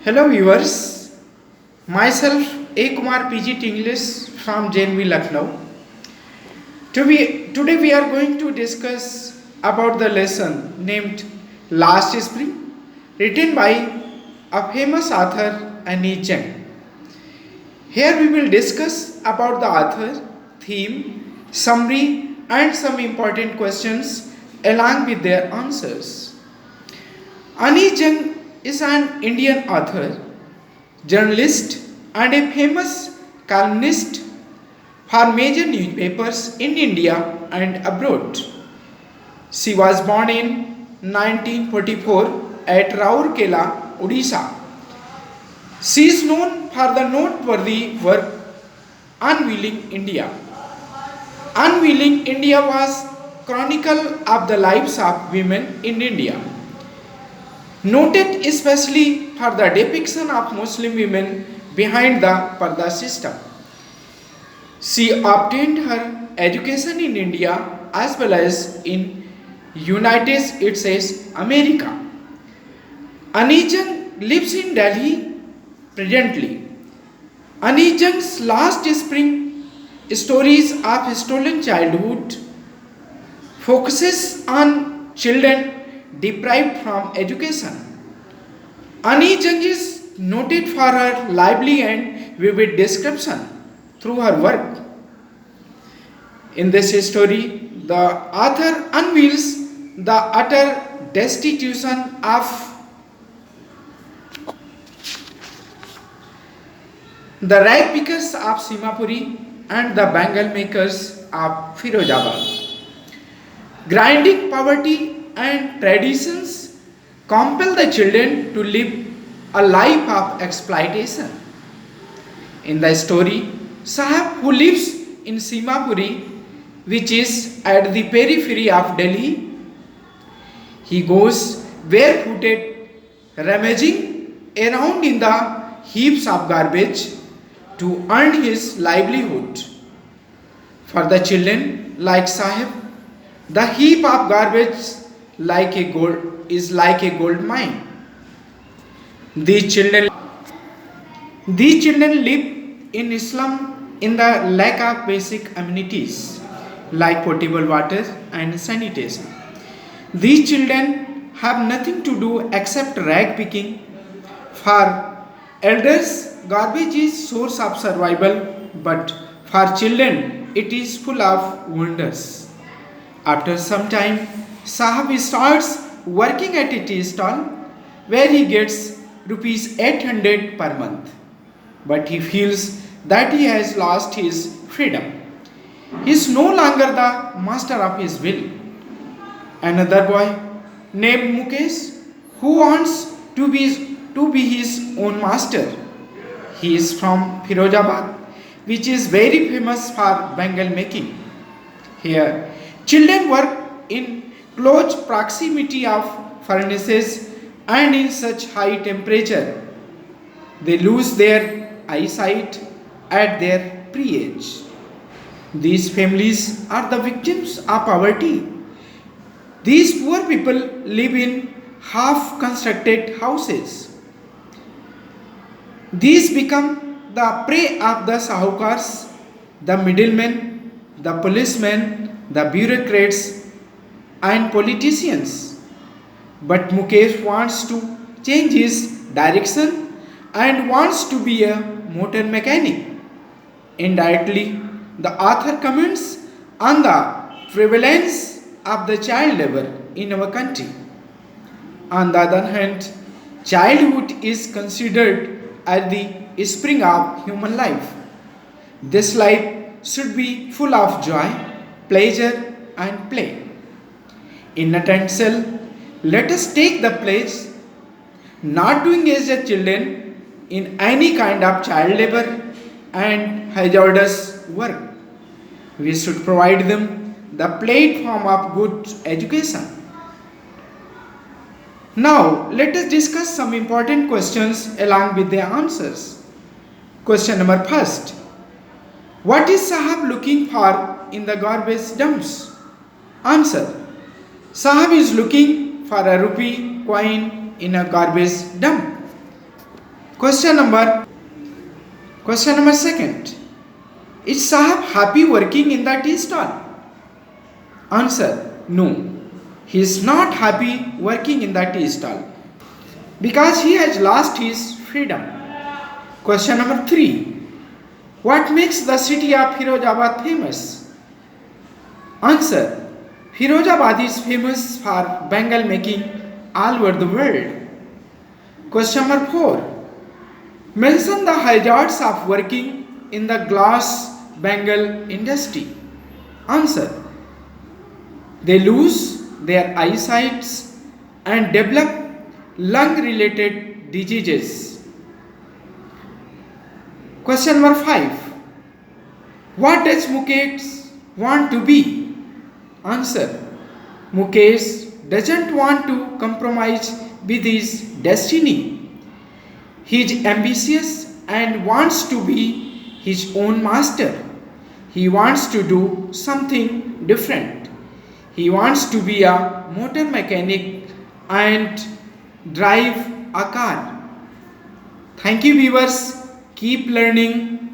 Hello viewers, myself A. Kumar PGT English from JNV Lucknow. Today we are going to discuss about the lesson named Last Spring, written by a famous author Annie Jung. Here we will discuss about the author, theme, summary and some important questions along with their answers. Annie Jung is an Indian author, journalist, and a famous columnist for major newspapers in India and abroad. She was born in 1944 at Rourkela, Odisha. She is known for the noteworthy work Unveiling India. Unveiling India was chronicle of the lives of women in India, noted especially for the depiction of Muslim women behind the Parda system. She obtained her education in India as well as in United States America. Annie Jung lives in Delhi presently. Annie Jung's Last Spring Stories of Stolen Childhood focuses on children deprived from education. Annie Jung is noted for her lively and vivid description through her work. In this story, the author unveils the utter destitution of the rag pickers of Simapuri and the bangle makers of Firozabad. Grinding poverty and traditions compel the children to live a life of exploitation. In the story, Sahab, who lives in Simapuri, which is at the periphery of Delhi, he goes barefooted, rummaging around in the heaps of garbage to earn his livelihood. For the children like Sahib, the heap of garbage is like a gold mine. These children live in slum in the lack of basic amenities like potable water and sanitation. These children have nothing to do except rag picking. For elders, garbage is source of survival, but for children, it is full of wonders. After some time, Sahab starts working at a tea stall where he gets rupees 800 per month. But he feels that he has lost his freedom. He is no longer the master of his will. Another boy named Mukesh who wants to be his own master. He is from Firozabad, which is very famous for bangle making. Here, children work in close proximity of furnaces and in such high temperature. They lose their eyesight at their pre-age. These families are the victims of poverty. These poor people live in half-constructed houses. These become the prey of the sahukars, the middlemen, the policemen, the bureaucrats and politicians. But Mukesh wants to change his direction and wants to be a motor mechanic. Indirectly, the author comments on the prevalence of the child labor in our country. On the other hand, childhood is considered as the spring of human life. This life should be full of joy, pleasure and play. In a nutshell, let us take the pledge not to engage the children in any kind of child labor and hazardous work. We should provide them the platform of good education. Now, let us discuss some important questions along with their answers. Question number first. What is Sahab looking for in the garbage dumps? Answer. Sahab is looking for a rupee coin in a garbage dump. Question number Question number second. Is Sahab happy working in the tea stall? Answer. No. He is not happy working in the tea stall because he has lost his freedom. Question number 3. What makes the city of Firozabad famous? Answer. Firozabad is famous for bangle making all over the world. Question number 4. Mention the hazards of working in the glass bangle industry. Answer. They lose their eyesight and develop lung related diseases. Question number 5. What does Mukesh want to be? Answer. Mukesh doesn't want to compromise with his destiny. He is ambitious and wants to be his own master. He wants to do something different. He wants to be a motor mechanic and drive a car. Thank you, viewers. Keep learning.